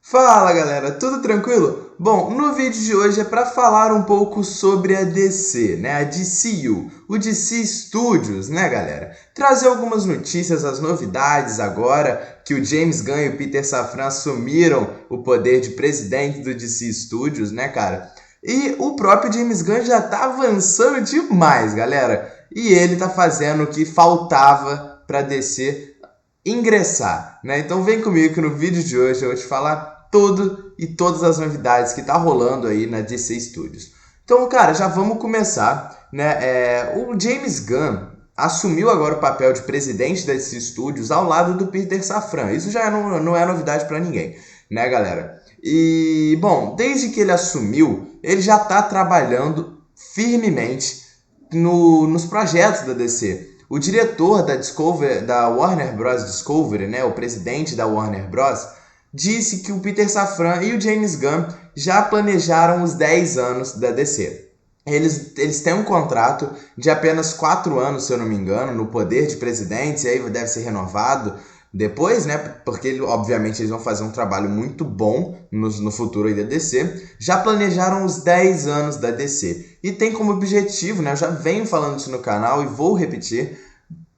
Fala galera, tudo tranquilo? Bom, no vídeo de hoje é para falar um pouco sobre a DC, né? A DCU, o DC Studios, né galera? Trazer algumas notícias, as novidades agora que o James Gunn e o Peter Safran assumiram o poder de presidente do DC Studios, né cara? E o próprio James Gunn já tá avançando demais, galera. E ele tá fazendo o que faltava para DC ingressar, né? Então vem comigo que no vídeo de hoje eu vou te falar tudo e todas as novidades que tá rolando aí na DC Studios. Então, cara, já vamos começar, né? O James Gunn assumiu agora o papel de presidente da DC Studios ao lado do Peter Safran. Isso já não é novidade para ninguém, né, galera? E, bom, desde que ele assumiu, ele já tá trabalhando firmemente nos projetos da DC. O diretor da Warner Bros. Discovery, né, o presidente da Warner Bros., disse que o Peter Safran e o James Gunn já planejaram os 10 anos da DC. Eles têm um contrato de apenas 4 anos, se eu não me engano, no poder de presidente, e aí deve ser renovado depois, né? Porque obviamente eles vão fazer um trabalho muito bom no futuro aí da DC. Já planejaram os 10 anos da DC. E tem como objetivo, né? Eu já venho falando isso no canal e vou repetir,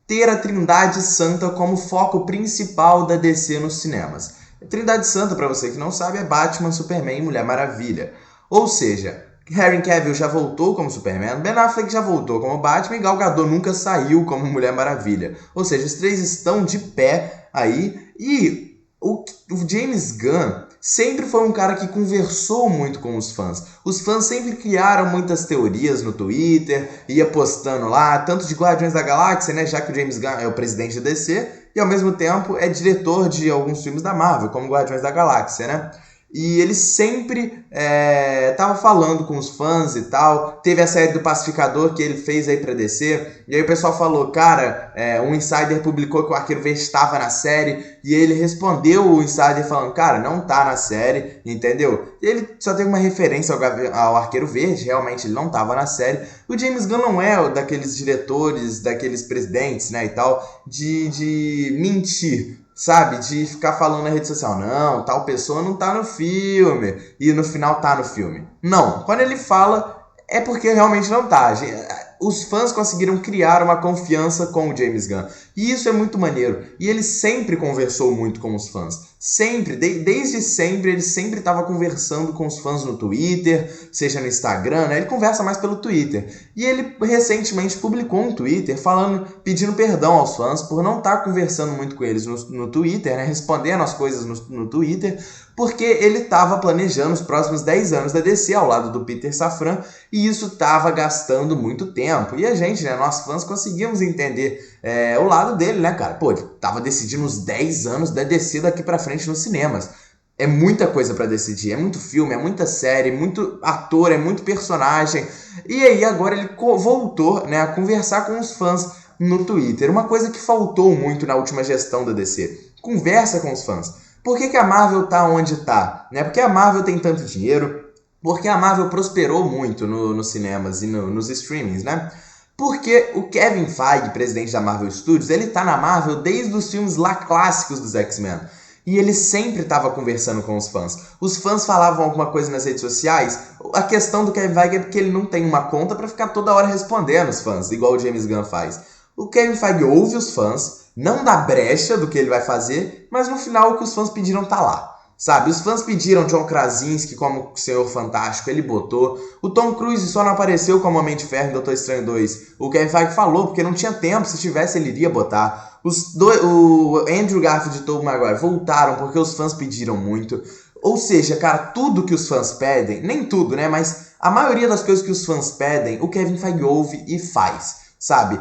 ter a Trindade Santa como foco principal da DC nos cinemas. A Trindade Santa, para você que não sabe, é Batman, Superman e Mulher Maravilha. Ou seja, Henry Cavill já voltou como Superman, Ben Affleck já voltou como Batman e Gal Gadot nunca saiu como Mulher Maravilha. Ou seja, os três estão de pé aí. E o James Gunn sempre foi um cara que conversou muito com os fãs. Os fãs sempre criaram muitas teorias no Twitter, ia postando lá, tanto de Guardiões da Galáxia, né, já que o James Gunn é o presidente da DC, e ao mesmo tempo é diretor de alguns filmes da Marvel, como Guardiões da Galáxia, né? E ele sempre tava falando com os fãs e tal. Teve a série do Pacificador que ele fez aí pra DC. E aí o pessoal falou, cara, um insider publicou que o Arqueiro Verde estava na série. E ele respondeu o insider falando, cara, não tá na série, entendeu? E ele só tem uma referência ao Arqueiro Verde, realmente ele não tava na série. O James Gunn não é daqueles diretores, daqueles presidentes, né, e tal, de mentir. Sabe, de ficar falando na rede social, não, tal pessoa não tá no filme, e no final tá no filme. Não, quando ele fala, é porque realmente não tá. Os fãs conseguiram criar uma confiança com o James Gunn, e isso é muito maneiro. E ele sempre conversou muito com os fãs. Sempre, desde sempre, ele sempre estava conversando com os fãs no Twitter, seja no Instagram, né? Ele conversa mais pelo Twitter. E ele recentemente publicou um Twitter pedindo perdão aos fãs por não estar conversando muito com eles no Twitter, né? Respondendo as coisas no Twitter, porque ele estava planejando os próximos 10 anos da DC ao lado do Peter Safran, e isso estava gastando muito tempo. E a gente, né, nós fãs, conseguimos entender o lado dele, né, cara? Pô, ele tava decidindo os 10 anos da DC daqui pra frente nos cinemas. É muita coisa pra decidir, é muito filme, é muita série, muito ator, é muito personagem. E aí agora ele voltou, né, a conversar com os fãs no Twitter. Uma coisa que faltou muito na última gestão da DC. Conversa com os fãs. Por que a Marvel tá onde tá? Né? Porque a Marvel tem tanto dinheiro, porque a Marvel prosperou muito nos cinemas e nos streamings, né? Porque o Kevin Feige, presidente da Marvel Studios, ele tá na Marvel desde os filmes lá clássicos dos X-Men. E ele sempre estava conversando com os fãs. Os fãs falavam alguma coisa nas redes sociais. A questão do Kevin Feige é porque ele não tem uma conta para ficar toda hora respondendo os fãs, igual o James Gunn faz. O Kevin Feige ouve os fãs, não dá brecha do que ele vai fazer, mas no final o que os fãs pediram tá lá. Sabe, os fãs pediram John Krasinski como Senhor Fantástico, ele botou. O Tom Cruise só não apareceu como Homem de Ferro em Doutor Estranho 2. O Kevin Feige falou, porque não tinha tempo, se tivesse ele iria botar. O Andrew Garfield e Tobey Maguire voltaram porque os fãs pediram muito. Ou seja, cara, tudo que os fãs pedem, nem tudo, né, mas a maioria das coisas que os fãs pedem, o Kevin Feige ouve e faz, sabe?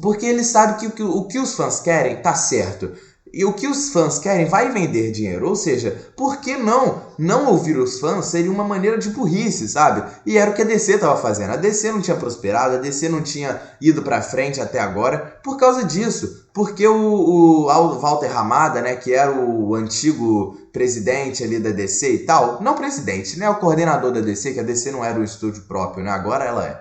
Porque ele sabe que o que os fãs querem tá certo. E o que os fãs querem vai vender dinheiro. Ou seja, por que não ouvir os fãs seria uma maneira de burrice, sabe? E era o que a DC estava fazendo. A DC não tinha prosperado, a DC não tinha ido pra frente até agora por causa disso. Porque o Walter Hamada, né, que era o antigo presidente ali da DC e tal, não presidente, né, o coordenador da DC, que a DC não era o estúdio próprio, né, agora ela é.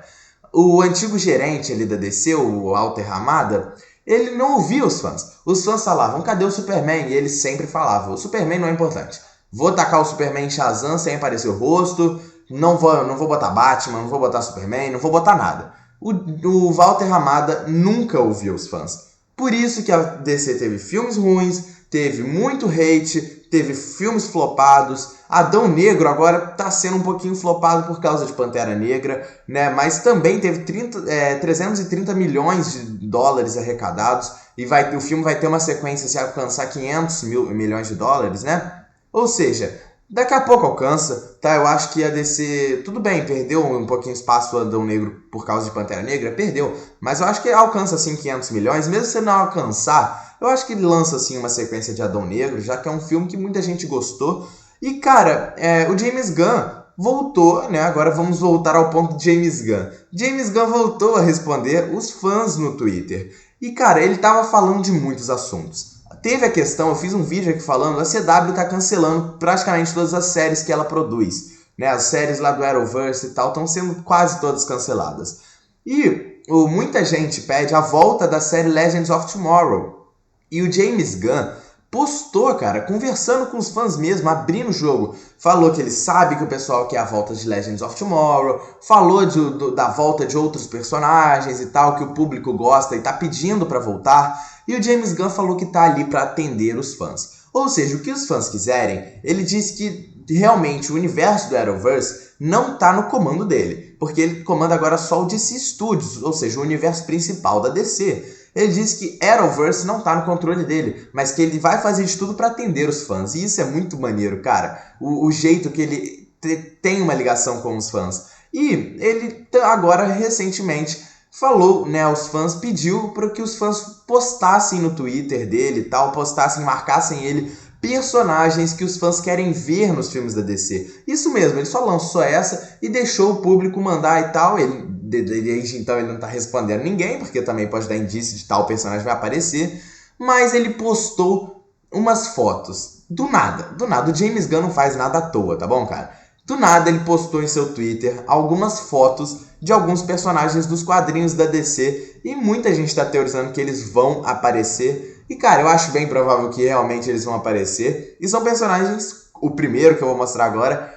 O antigo gerente ali da DC, o Walter Hamada, ele não ouvia os fãs. Os fãs falavam, cadê o Superman? E ele sempre falava, o Superman não é importante. Vou tacar o Superman Shazam sem aparecer o rosto, não vou botar Batman, não vou botar Superman, não vou botar nada. O Walter Hamada nunca ouviu os fãs. Por isso que a DC teve filmes ruins, teve muito hate, teve filmes flopados. Adão Negro agora tá sendo um pouquinho flopado por causa de Pantera Negra, né? Mas também teve 330 milhões de dólares arrecadados e o filme vai ter uma sequência se alcançar 500 milhões de dólares, né? Ou seja, daqui a pouco alcança, tá? Eu acho que a DC, tudo bem, perdeu um pouquinho espaço o Adão Negro por causa de Pantera Negra, perdeu. Mas eu acho que alcança, assim, 500 milhões. Mesmo se não alcançar, eu acho que ele lança, assim, uma sequência de Adão Negro, já que é um filme que muita gente gostou. E, cara, o James Gunn voltou, né? Agora vamos voltar ao ponto de James Gunn. James Gunn voltou a responder os fãs no Twitter. E, cara, ele tava falando de muitos assuntos. Teve a questão, eu fiz um vídeo aqui falando, a CW tá cancelando praticamente todas as séries que ela produz. Né? As séries lá do Arrowverse e tal estão sendo quase todas canceladas. E muita gente pede a volta da série Legends of Tomorrow. E o James Gunn postou, cara, conversando com os fãs mesmo, abrindo o jogo. Falou que ele sabe que o pessoal quer a volta de Legends of Tomorrow, falou da volta de outros personagens e tal, que o público gosta e tá pedindo pra voltar. E o James Gunn falou que tá ali pra atender os fãs. Ou seja, o que os fãs quiserem, ele disse que realmente o universo do Arrowverse não tá no comando dele, porque ele comanda agora só o DC Studios, ou seja, o universo principal da DC. Ele disse que Arrowverse não tá no controle dele, mas que ele vai fazer de tudo pra atender os fãs. E isso é muito maneiro, cara. O jeito que ele tem uma ligação com os fãs. E ele agora, recentemente, falou, né, aos fãs, pediu para que os fãs postassem no Twitter dele e tal, marcassem ele personagens que os fãs querem ver nos filmes da DC. Isso mesmo, ele só lançou essa e deixou o público mandar e tal. Desde então ele não tá respondendo ninguém, porque também pode dar indício de tal personagem vai aparecer. Mas ele postou umas fotos. Do nada. O James Gunn não faz nada à toa, tá bom, cara? Do nada ele postou em seu Twitter algumas fotos de alguns personagens dos quadrinhos da DC. E muita gente tá teorizando que eles vão aparecer. E, cara, eu acho bem provável que realmente eles vão aparecer. E são personagens, o primeiro que eu vou mostrar agora,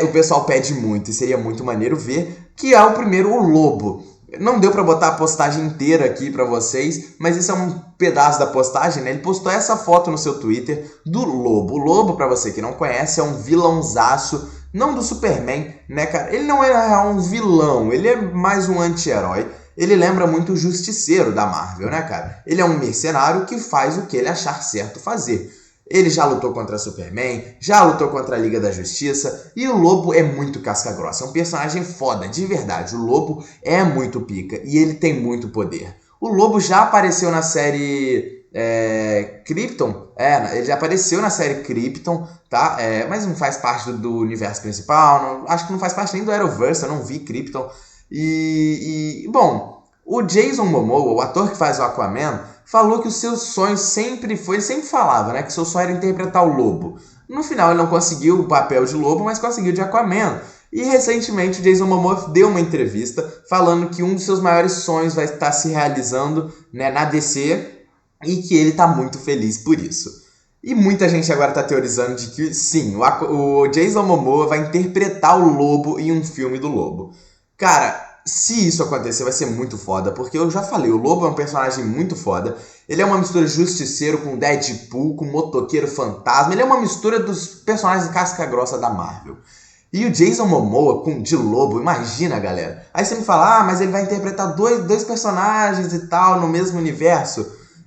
o pessoal pede muito e seria muito maneiro ver, que é o primeiro, o Lobo. Não deu pra botar a postagem inteira aqui pra vocês, mas isso é um pedaço da postagem, né? Ele postou essa foto no seu Twitter do Lobo. O Lobo, pra você que não conhece, é um vilãozaço, não do Superman, né, cara? Ele não é um vilão, ele é mais um anti-herói. Ele lembra muito o Justiceiro da Marvel, né, cara? Ele é um mercenário que faz o que ele achar certo fazer. Ele já lutou contra Superman, já lutou contra a Liga da Justiça, e o Lobo é muito casca-grossa, é um personagem foda, de verdade. O Lobo é muito pica e ele tem muito poder. O Lobo já apareceu na série Krypton, ele já apareceu na série Krypton, tá? Mas não faz parte do universo principal, acho que não faz parte nem do Arrowverse, eu não vi Krypton. Bom, o Jason Momoa, o ator que faz o Aquaman, falou que os seus sonhos sempre foi, ele sempre falava, né, que seu sonho era interpretar o Lobo. No final ele não conseguiu o papel de Lobo, mas conseguiu de Aquaman. E recentemente o Jason Momoa deu uma entrevista falando que um dos seus maiores sonhos vai estar se realizando, né, na DC e que ele está muito feliz por isso. E muita gente agora está teorizando de que sim, o Jason Momoa vai interpretar o Lobo em um filme do Lobo. Cara, se isso acontecer, vai ser muito foda, porque eu já falei, o Lobo é um personagem muito foda. Ele é uma mistura Justiceiro com Deadpool, com Motoqueiro Fantasma. Ele é uma mistura dos personagens de casca-grossa da Marvel. E o Jason Momoa de Lobo, imagina, galera. Aí você me fala, mas ele vai interpretar dois personagens e tal no mesmo universo.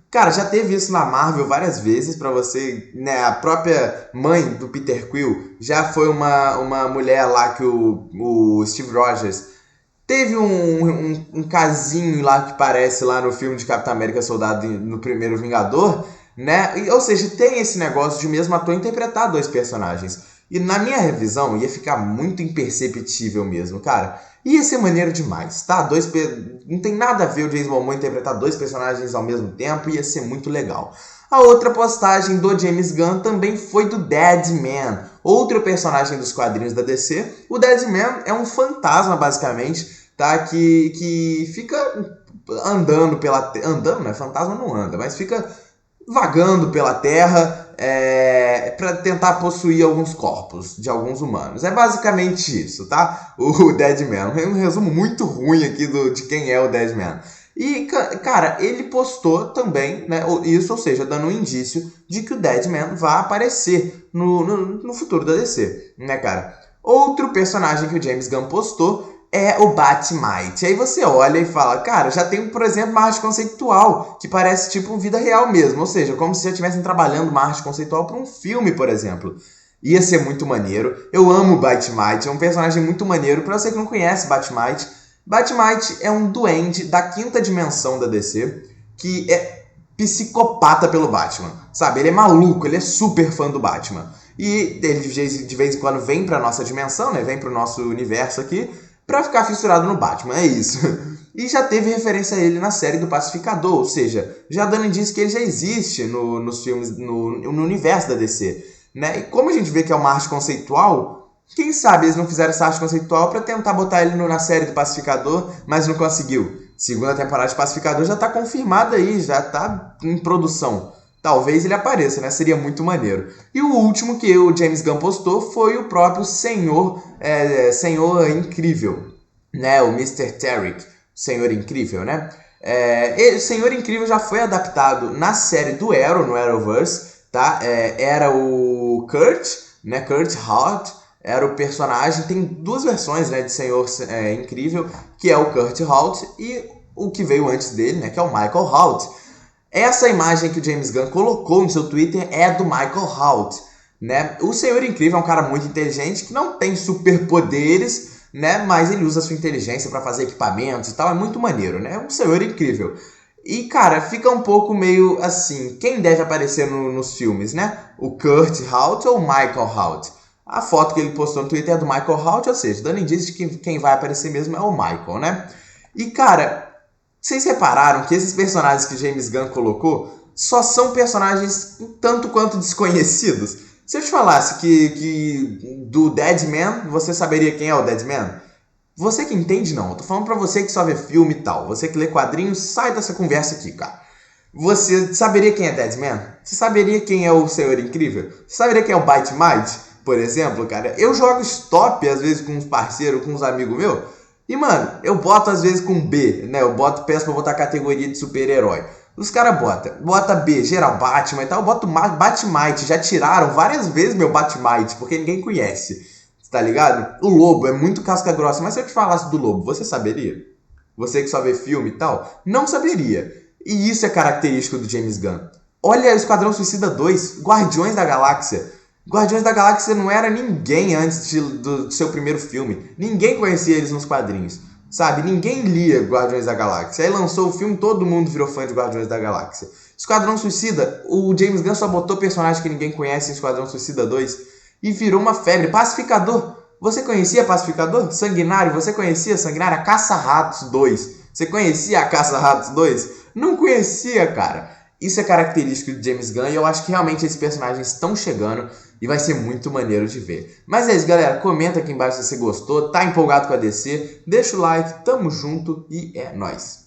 Cara, já teve isso na Marvel várias vezes, pra você, né, a própria mãe do Peter Quill já foi uma mulher lá que o Steve Rogers teve um casinho lá que parece lá no filme de Capitão América Soldado no primeiro Vingador, né? Ou seja, tem esse negócio de o mesmo ator interpretar dois personagens. E na minha revisão ia ficar muito imperceptível mesmo, cara. Ia ser maneiro demais, tá? Não tem nada a ver o Jason Momoa interpretar dois personagens ao mesmo tempo, ia ser muito legal. A outra postagem do James Gunn também foi do Deadman, outro personagem dos quadrinhos da DC. O Deadman é um fantasma, basicamente, tá? Que fica andando andando, né? Fantasma não anda, mas fica vagando pela Terra para tentar possuir alguns corpos de alguns humanos. É basicamente isso, tá? O Deadman. Um resumo muito ruim aqui de quem é o Deadman. E, cara, ele postou também, né, isso, ou seja, dando um indício de que o Deadman vai aparecer no futuro da DC, né, cara? Outro personagem que o James Gunn postou é o Bat-Mite. Aí você olha e fala, cara, já tem, por exemplo, uma arte conceitual, que parece tipo vida real mesmo, ou seja, como se já estivessem trabalhando uma arte conceitual para um filme, por exemplo. Ia ser muito maneiro. Eu amo o Bat-Mite, é um personagem muito maneiro. Pra você que não conhece Bat-Mite, Bat-Mite é um duende da quinta dimensão da DC, que é psicopata pelo Batman, sabe? Ele é maluco, ele é super fã do Batman. E ele de vez em quando vem pra nossa dimensão, né? Vem pro nosso universo aqui, pra ficar fissurado no Batman, é isso. E já teve referência a ele na série do Pacificador, ou seja, já dando indício que ele já existe nos filmes, no universo da DC. Né? E como a gente vê que é uma arte conceitual, quem sabe eles não fizeram essa arte conceitual pra tentar botar ele na série do Pacificador, mas não conseguiu. Segunda temporada de Pacificador já tá confirmada aí, já tá em produção. Talvez ele apareça, né? Seria muito maneiro. E o último que o James Gunn postou foi o próprio Senhor Incrível, né? O Mr. Terrick, Senhor Incrível, né? O Senhor Incrível já foi adaptado na série do Arrow, no Arrowverse, tá? Era o Kurt, né? Kurt Holt era o personagem. Tem duas versões, né, de Senhor Incrível, que é o Kurt Holt e o que veio antes dele, né? Que é o Michael Holt. Essa imagem que o James Gunn colocou no seu Twitter é do Michael Holt, né? O Senhor Incrível é um cara muito inteligente que não tem superpoderes, né? Mas ele usa a sua inteligência para fazer equipamentos e tal. É muito maneiro, né? É um Senhor Incrível. E, cara, fica um pouco meio assim, quem deve aparecer nos filmes, né? O Kurt Holt ou o Michael Holt? A foto que ele postou no Twitter é do Michael Holt, ou seja, dando indício de que quem vai aparecer mesmo é o Michael, né? E, cara, vocês repararam que esses personagens que James Gunn colocou só são personagens tanto quanto desconhecidos? Se eu te falasse que do Deadman, você saberia quem é o Deadman? Você que entende, não. Eu tô falando pra você que só vê filme e tal. Você que lê quadrinhos, sai dessa conversa aqui, cara. Você saberia quem é Deadman? Você saberia quem é o Senhor Incrível? Você saberia quem é o Bat-Mite, por exemplo, cara? Eu jogo stop, às vezes, com uns parceiros, com uns amigos meus. E, mano, eu boto às vezes com B, né? Peço pra botar categoria de super-herói. Os caras bota B, geral, Batman e tal. Eu boto Bat-Mite. Já tiraram várias vezes meu Bat-Mite, porque ninguém conhece. Tá ligado? O Lobo é muito casca grossa, mas se eu te falasse do Lobo, você saberia? Você que só vê filme e tal, não saberia. E isso é característico do James Gunn. Olha Esquadrão Suicida 2, Guardiões da Galáxia. Guardiões da Galáxia não era ninguém antes do seu primeiro filme. Ninguém conhecia eles nos quadrinhos, sabe? Ninguém lia Guardiões da Galáxia. Aí lançou o filme, todo mundo virou fã de Guardiões da Galáxia. Esquadrão Suicida, o James Gunn só botou personagem que ninguém conhece em Esquadrão Suicida 2 e virou uma febre. Pacificador, você conhecia Pacificador? Sanguinário, você conhecia Sanguinário? A Caça-Ratos 2, você conhecia a Caça-Ratos 2? Não conhecia, cara. Isso é característico de James Gunn e eu acho que realmente esses personagens estão chegando e vai ser muito maneiro de ver. Mas é isso, galera. Comenta aqui embaixo se você gostou, tá empolgado com a DC, deixa o like, tamo junto e é nóis.